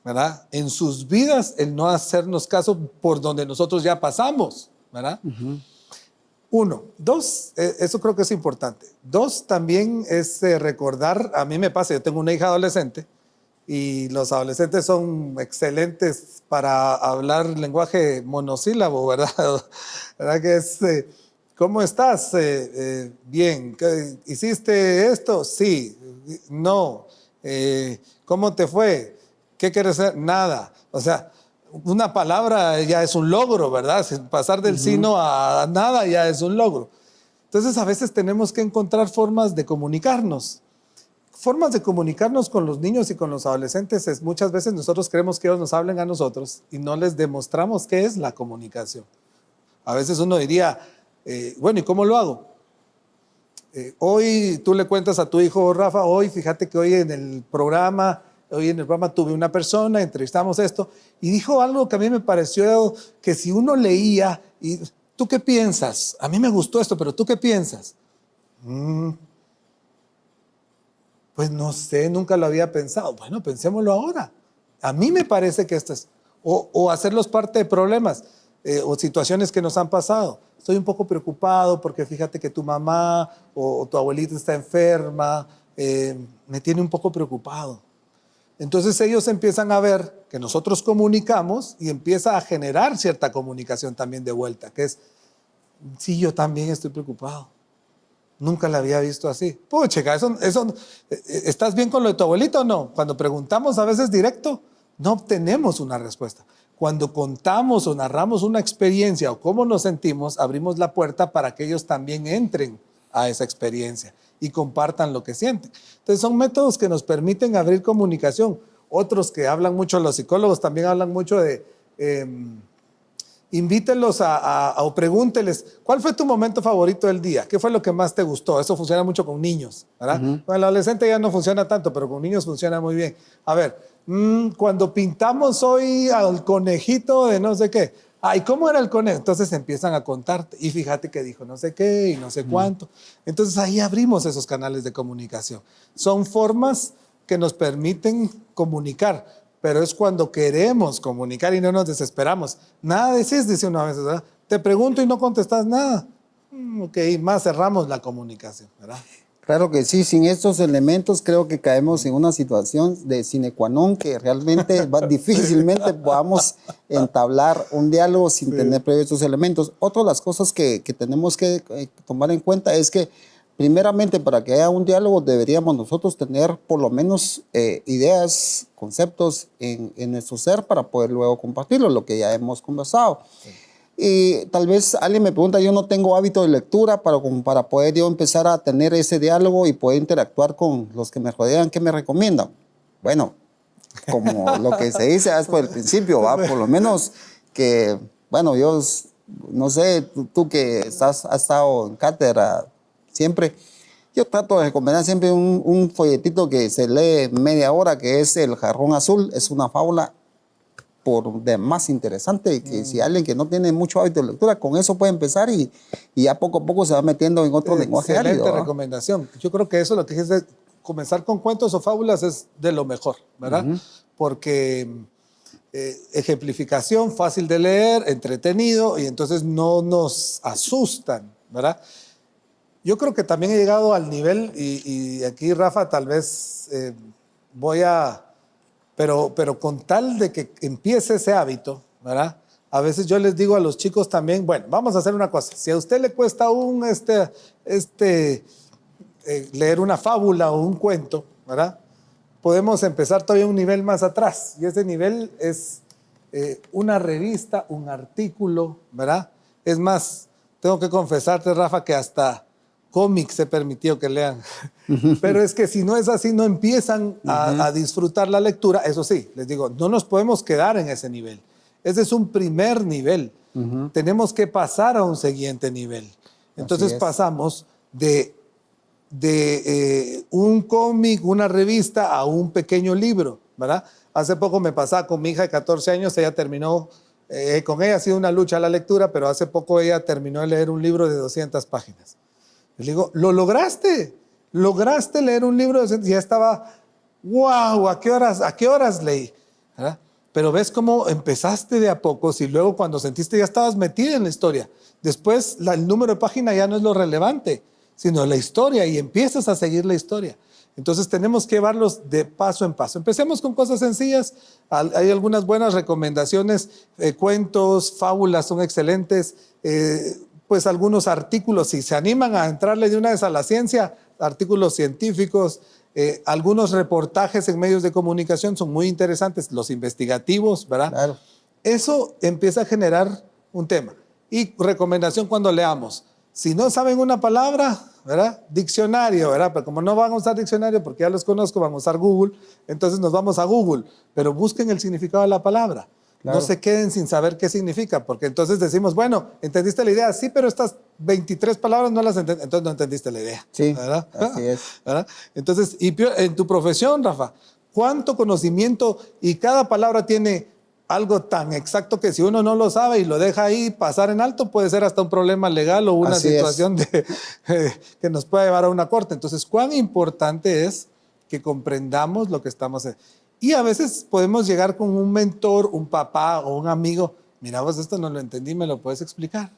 ¿verdad?, en sus vidas el no hacernos caso por donde nosotros ya pasamos, ¿verdad? Uno. Dos, eso creo que es importante. Dos, también es recordar, a mí me pasa, yo tengo una hija adolescente y los adolescentes son excelentes para hablar lenguaje monosílabo, ¿verdad? ¿Verdad que es, ¿cómo estás? Bien. ¿Hiciste esto? Sí. No. ¿Cómo te fue? ¿Qué quieres hacer? Nada. O sea, una palabra ya es un logro, ¿verdad? Pasar del sino a nada ya es un logro. Entonces, a veces tenemos que encontrar formas de comunicarnos. Formas de comunicarnos con los niños y con los adolescentes es muchas veces nosotros queremos que ellos nos hablen a nosotros y no les demostramos qué es la comunicación. A veces uno diría, bueno, ¿y cómo lo hago? Hoy tú le cuentas a tu hijo, Rafa, fíjate que hoy en el programa tuve una persona, entrevistamos esto, y dijo algo que a mí me pareció que si uno leía, y ¿tú qué piensas? A mí me gustó esto, pero ¿tú qué piensas? Pues no sé, nunca lo había pensado. Bueno, pensémoslo ahora. A mí me parece que esto es, o hacerlos parte de problemas o situaciones que nos han pasado. Estoy un poco preocupado porque fíjate que tu mamá o tu abuelita está enferma, me tiene un poco preocupado. Entonces ellos empiezan a ver que nosotros comunicamos y empieza a generar cierta comunicación también de vuelta, que es, sí, yo también estoy preocupado. Nunca la había visto así. Pucha, ¿estás bien con lo de tu abuelita o no? Cuando preguntamos a veces directo, no obtenemos una respuesta. Cuando contamos o narramos una experiencia o cómo nos sentimos, abrimos la puerta para que ellos también entren a esa experiencia y compartan lo que sienten. Entonces son métodos que nos permiten abrir comunicación. Otros que hablan mucho, los psicólogos también hablan mucho de invítenlos o pregúnteles, ¿cuál fue tu momento favorito del día? ¿Qué fue lo que más te gustó? Eso funciona mucho con niños, ¿verdad? Con el adolescente ya no funciona tanto, pero con niños funciona muy bien. A ver, cuando pintamos hoy al conejito de no sé qué, ¿y cómo era el conejo? Entonces empiezan a contarte, y fíjate que dijo no sé qué y no sé cuánto. Entonces ahí abrimos esos canales de comunicación. Son formas que nos permiten comunicar, pero es cuando queremos comunicar y no nos desesperamos. Nada decís, dice uno a veces, ¿verdad? Te pregunto y no contestas nada. Ok, más cerramos la comunicación, ¿verdad? Claro que sí, sin estos elementos creo que caemos en una situación de sine qua non que realmente difícilmente podamos entablar un diálogo sin tener previo estos elementos. Otra de las cosas que tenemos que tomar en cuenta es que primeramente para que haya un diálogo deberíamos nosotros tener por lo menos ideas, conceptos en nuestro ser para poder luego compartirlo, lo que ya hemos conversado. Sí. Y tal vez alguien me pregunta, yo no tengo hábito de lectura para poder yo empezar a tener ese diálogo y poder interactuar con los que me rodean. ¿Qué me recomiendan? Bueno, como lo que se dice por el principio, ¿va? Por lo menos que, bueno, yo no sé, tú que has estado en cátedra siempre, yo trato de recomendar siempre un folletito que se lee media hora, que es El Jarrón Azul. Es una fábula por demás interesante, que si alguien que no tiene mucho hábito de lectura, con eso puede empezar y ya poco a poco se va metiendo en otro lenguaje árido. Excelente recomendación. Yo creo que eso, lo que dices, comenzar con cuentos o fábulas es de lo mejor, ¿verdad? Porque ejemplificación, fácil de leer, entretenido, y entonces no nos asustan, ¿verdad? Yo creo que también he llegado al nivel, y aquí, Rafa, tal vez voy a... Pero con tal de que empiece ese hábito, ¿verdad? A veces yo les digo a los chicos también, bueno, vamos a hacer una cosa. Si a usted le cuesta leer una fábula o un cuento, ¿verdad? Podemos empezar todavía un nivel más atrás. Y ese nivel es una revista, un artículo, ¿verdad? Es más, tengo que confesarte, Rafa, que hasta cómics he permitido que lean. Pero es que si no es así, no empiezan a disfrutar la lectura. Eso sí, les digo, no nos podemos quedar en ese nivel. Ese es un primer nivel. Tenemos que pasar a un siguiente nivel. Entonces pasamos de un cómic, una revista, a un pequeño libro, ¿verdad? Hace poco me pasaba con mi hija de 14 años, ella terminó con ella ha sido una lucha la lectura, pero hace poco ella terminó de leer un libro de 200 páginas. Le digo, lo lograste leer un libro de 200, y ya estaba, wow, ¿a qué horas leí? ¿Verdad? Pero ves cómo empezaste de a pocos y luego cuando sentiste ya estabas metida en la historia. Después el número de página ya no es lo relevante, sino la historia, y empiezas a seguir la historia. Entonces tenemos que llevarlos de paso en paso. Empecemos con cosas sencillas. Hay algunas buenas recomendaciones, cuentos, fábulas son excelentes, pues algunos artículos, si se animan a entrarle de una vez a la ciencia, artículos científicos, algunos reportajes en medios de comunicación son muy interesantes, los investigativos, ¿verdad? Claro. Eso empieza a generar un tema. Y recomendación cuando leamos, si no saben una palabra, ¿verdad? Diccionario, ¿verdad? Pero como no van a usar diccionario porque ya los conozco, van a usar Google, entonces nos vamos a Google, pero busquen el significado de la palabra. Claro. No se queden sin saber qué significa, porque entonces decimos, bueno, ¿entendiste la idea? Sí, pero estas 23 palabras no las entendí, entonces no entendiste la idea. Sí, ¿verdad? así es. ¿Verdad? Entonces, y en tu profesión, Rafa, ¿cuánto conocimiento? Y cada palabra tiene algo tan exacto que si uno no lo sabe y lo deja ahí pasar en alto, puede ser hasta un problema legal o una Así situación que nos pueda llevar a una corte. Entonces, ¿cuán importante es que comprendamos lo que estamos haciendo? Y a veces podemos llegar con un mentor, un papá o un amigo. Mira, vos esto no lo entendí, ¿me lo puedes explicar?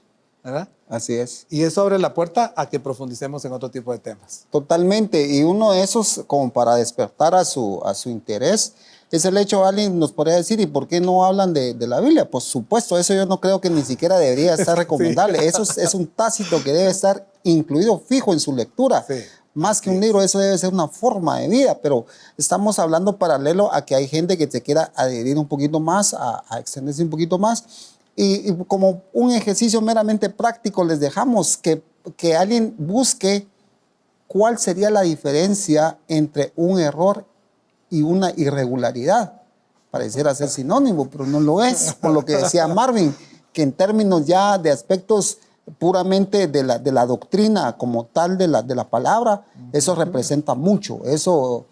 ¿Verdad? Así es. Y eso abre la puerta a que profundicemos en otro tipo de temas. Totalmente. Y uno de esos, como para despertar a su interés, es el hecho, alguien nos podría decir, ¿y por qué no hablan de la Biblia? Por supuesto, eso yo no creo que ni siquiera debería estar recomendable. Sí. Eso es un tácito que debe estar incluido fijo en su lectura. Sí. Más que un libro, eso debe ser una forma de vida, pero estamos hablando paralelo a que hay gente que se quiera adherir un poquito más, a extenderse un poquito más. Y como un ejercicio meramente práctico, les dejamos que alguien busque cuál sería la diferencia entre un error y una irregularidad. Pareciera ser sinónimo, pero no lo es, por lo que decía Marvin, que en términos ya de aspectos puramente de la doctrina como tal de la palabra, eso representa mucho, eso,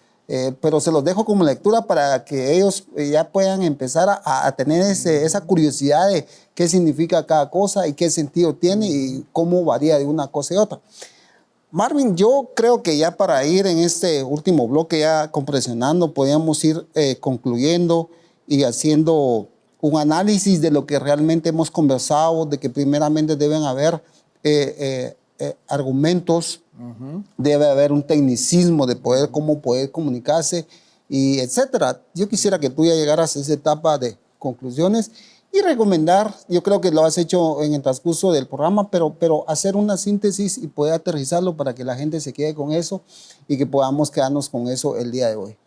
pero se los dejo como lectura para que ellos ya puedan empezar a tener esa curiosidad de qué significa cada cosa y qué sentido tiene y cómo varía de una cosa y otra. Marvin, yo creo que ya para ir en este último bloque, ya compresionando, podríamos ir concluyendo y haciendo un análisis de lo que realmente hemos conversado, de que primeramente deben haber argumentos, debe haber un tecnicismo de cómo poder comunicarse, y etcétera. Yo quisiera que tú ya llegaras a esa etapa de conclusiones y recomendar, yo creo que lo has hecho en el transcurso del programa, pero hacer una síntesis y poder aterrizarlo para que la gente se quede con eso y que podamos quedarnos con eso el día de hoy.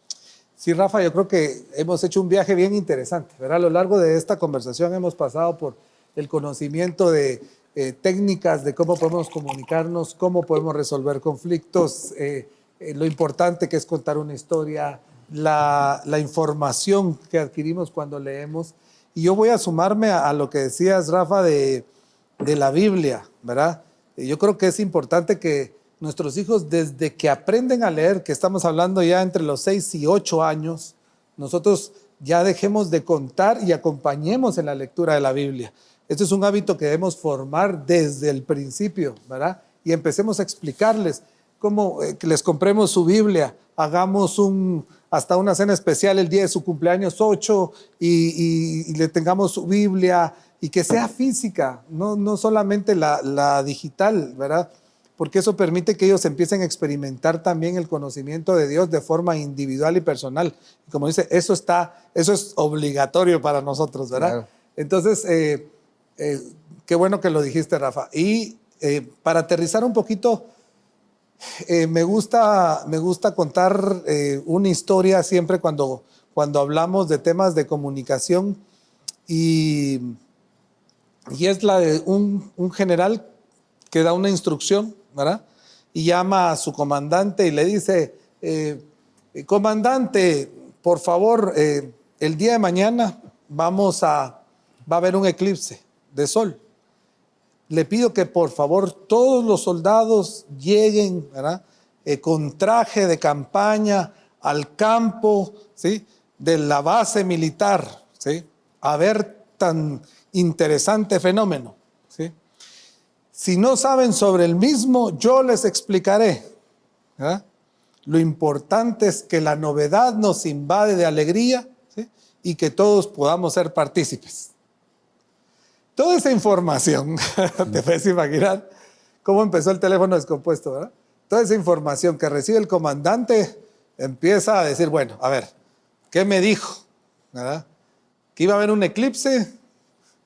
Sí, Rafa, yo creo que hemos hecho un viaje bien interesante, ¿verdad? A lo largo de esta conversación hemos pasado por el conocimiento de técnicas de cómo podemos comunicarnos, cómo podemos resolver conflictos, lo importante que es contar una historia, la información que adquirimos cuando leemos. Y yo voy a sumarme a lo que decías, Rafa, de la Biblia, ¿verdad? Yo creo que es importante que nuestros hijos, desde que aprenden a leer, que estamos hablando ya entre los 6 y 8 años, nosotros ya dejemos de contar y acompañemos en la lectura de la Biblia. Esto es un hábito que debemos formar desde el principio, ¿verdad? Y empecemos a explicarles cómo que les compremos su Biblia, hagamos hasta una cena especial el día de su cumpleaños 8 y le tengamos su Biblia y que sea física, no solamente la digital, ¿verdad? Porque eso permite que ellos empiecen a experimentar también el conocimiento de Dios de forma individual y personal. Y como dice, eso es obligatorio para nosotros, ¿verdad? Claro. Entonces, qué bueno que lo dijiste, Rafa. Y para aterrizar un poquito, me gusta contar una historia siempre cuando hablamos de temas de comunicación y es la de un general que da una instrucción, ¿verdad? Y llama a su comandante y le dice, comandante, por favor, el día de mañana va a haber un eclipse de sol. Le pido que por favor todos los soldados lleguen, ¿verdad? Con traje de campaña al campo, ¿sí? De la base militar, ¿sí? A ver interesante fenómeno, ¿sí? Si no saben sobre el mismo, yo les explicaré, ¿verdad? Lo importante es que la novedad nos invade de alegría, ¿sí? Y que todos podamos ser partícipes. Toda esa información, te puedes imaginar cómo empezó el teléfono descompuesto, ¿verdad? Toda esa información que recibe el comandante empieza a decir, bueno, a ver, ¿qué me dijo? ¿Verdad? Que iba a haber un eclipse,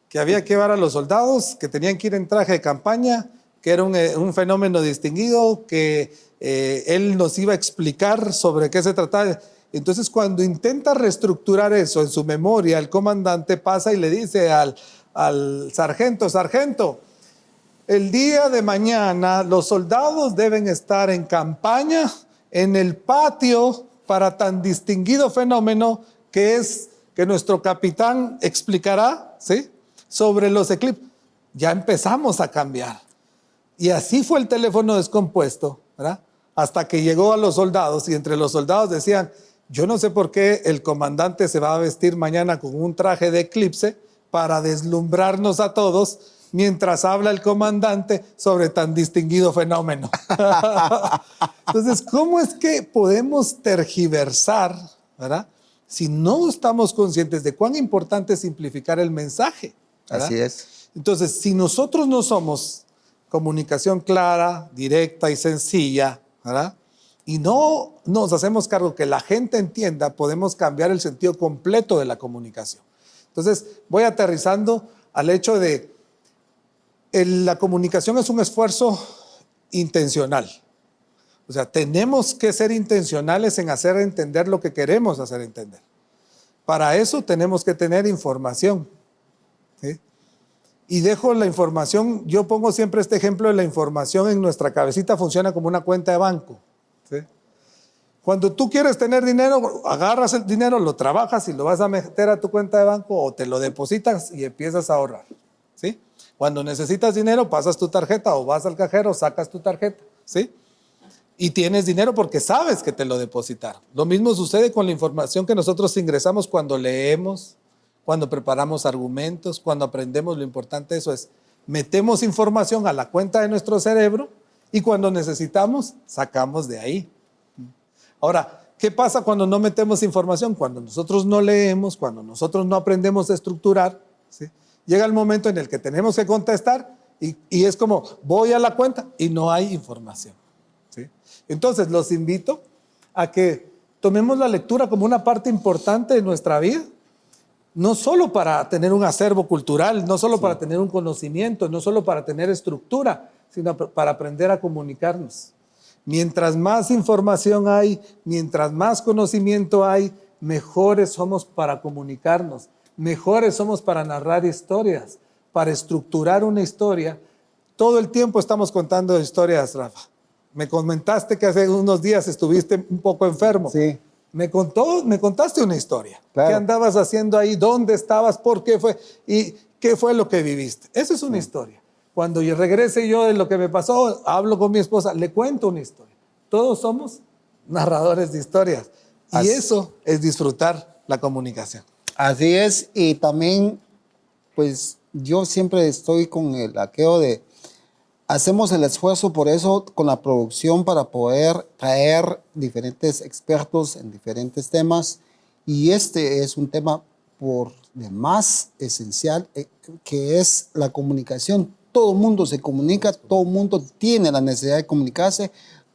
que había que llevar a los soldados, que tenían que ir en traje de campaña, que era un fenómeno distinguido, que él nos iba a explicar sobre qué se trataba. Entonces, cuando intenta reestructurar eso en su memoria, el comandante pasa y le dice al sargento, sargento, el día de mañana los soldados deben estar en campaña en el patio para tan distinguido fenómeno que es que nuestro capitán explicará, ¿sí?, sobre los eclipses. Ya empezamos a cambiar. Y así fue el teléfono descompuesto, ¿verdad? Hasta que llegó a los soldados y entre los soldados decían, yo no sé por qué el comandante se va a vestir mañana con un traje de eclipse para deslumbrarnos a todos mientras habla el comandante sobre tan distinguido fenómeno. Entonces, ¿cómo es que podemos tergiversar, ¿verdad?, si no estamos conscientes de cuán importante es simplificar el mensaje, ¿verdad? Así es. Entonces, si nosotros no somos comunicación clara, directa y sencilla, ¿verdad?, y no nos hacemos cargo que la gente entienda, podemos cambiar el sentido completo de la comunicación. Entonces, voy aterrizando al hecho de la comunicación es un esfuerzo intencional. O sea, tenemos que ser intencionales en hacer entender lo que queremos hacer entender. Para eso tenemos que tener información, ¿sí? Y dejo la información, yo pongo siempre este ejemplo de la información en nuestra cabecita, funciona como una cuenta de banco, ¿sí? Cuando tú quieres tener dinero, agarras el dinero, lo trabajas y lo vas a meter a tu cuenta de banco o te lo depositas y empiezas a ahorrar, ¿sí? Cuando necesitas dinero, pasas tu tarjeta o vas al cajero, sacas tu tarjeta, ¿sí? Y tienes dinero porque sabes que te lo depositaron. Lo mismo sucede con la información que nosotros ingresamos cuando leemos, cuando preparamos argumentos, cuando aprendemos. Lo importante de eso es, metemos información a la cuenta de nuestro cerebro y cuando necesitamos, sacamos de ahí. Ahora, ¿qué pasa cuando no metemos información? Cuando nosotros no leemos, cuando nosotros no aprendemos a estructurar, ¿sí? Llega el momento en el que tenemos que contestar y es como, voy a la cuenta y no hay información, ¿sí? Entonces, los invito a que tomemos la lectura como una parte importante de nuestra vida, no solo para tener un acervo cultural, no solo para tener un conocimiento, no solo para tener estructura, sino para aprender a comunicarnos. Mientras más información hay, mientras más conocimiento hay, mejores somos para comunicarnos, mejores somos para narrar historias, para estructurar una historia. Todo el tiempo estamos contando historias, Rafa. Me comentaste que hace unos días estuviste un poco enfermo. Sí. Me contaste una historia. Claro. ¿Qué andabas haciendo ahí? ¿Dónde estabas? ¿Por qué fue? ¿Y qué fue lo que viviste? Eso es una historia. Cuando yo regrese yo de lo que me pasó, hablo con mi esposa, le cuento una historia. Todos somos narradores de historias. Y eso es disfrutar la comunicación. Así es. Y también, pues, yo siempre estoy con el aquello de hacemos el esfuerzo por eso con la producción para poder traer diferentes expertos en diferentes temas y este es un tema por demás esencial que es la comunicación. Todo el mundo se comunica, todo el mundo tiene la necesidad de comunicarse,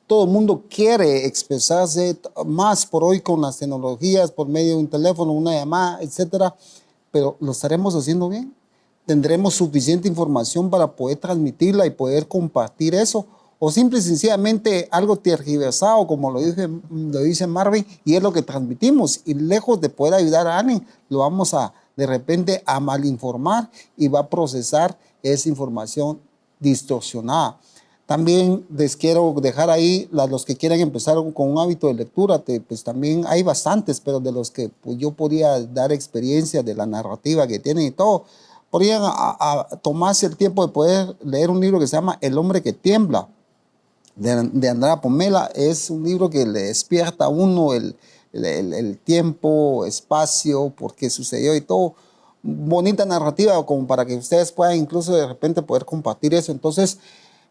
todo el mundo quiere expresarse más por hoy con las tecnologías, por medio de un teléfono, una llamada, etcétera, pero ¿lo estaremos haciendo bien? ¿Tendremos suficiente información para poder transmitirla y poder compartir eso? ¿O simple y sencillamente algo tergiversado, como lo dice Marvin, y es lo que transmitimos? Y lejos de poder ayudar a alguien, lo vamos a, de repente, a malinformar y va a procesar esa información distorsionada. También les quiero dejar ahí, los que quieran empezar con un hábito de lectura, pues también hay bastantes, pero de los que pues, yo podría dar experiencia de la narrativa que tienen y todo, podrían a tomarse el tiempo de poder leer un libro que se llama El hombre que tiembla, de Andrea Pomela. Es un libro que le despierta a uno el tiempo, espacio, por qué sucedió y todo. bonita narrativa como para que ustedes puedan incluso de repente poder compartir eso. Entonces,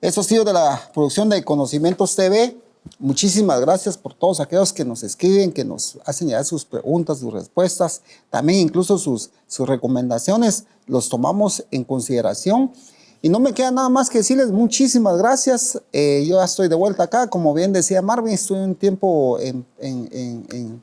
eso ha sido de la producción de Conocimientos TV. Muchísimas gracias por todos aquellos que nos escriben, que nos hacen llegar sus preguntas, sus respuestas, también incluso sus recomendaciones, los tomamos en consideración. Y no me queda nada más que decirles muchísimas gracias. Yo ya estoy de vuelta acá, como bien decía Marvin, estuve un tiempo en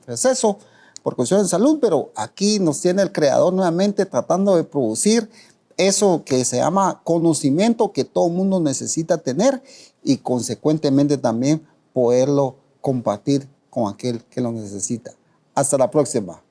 receso por cuestiones de salud, pero aquí nos tiene el creador nuevamente tratando de producir eso que se llama conocimiento que todo mundo necesita tener y consecuentemente también poderlo compartir con aquel que lo necesita. Hasta la próxima.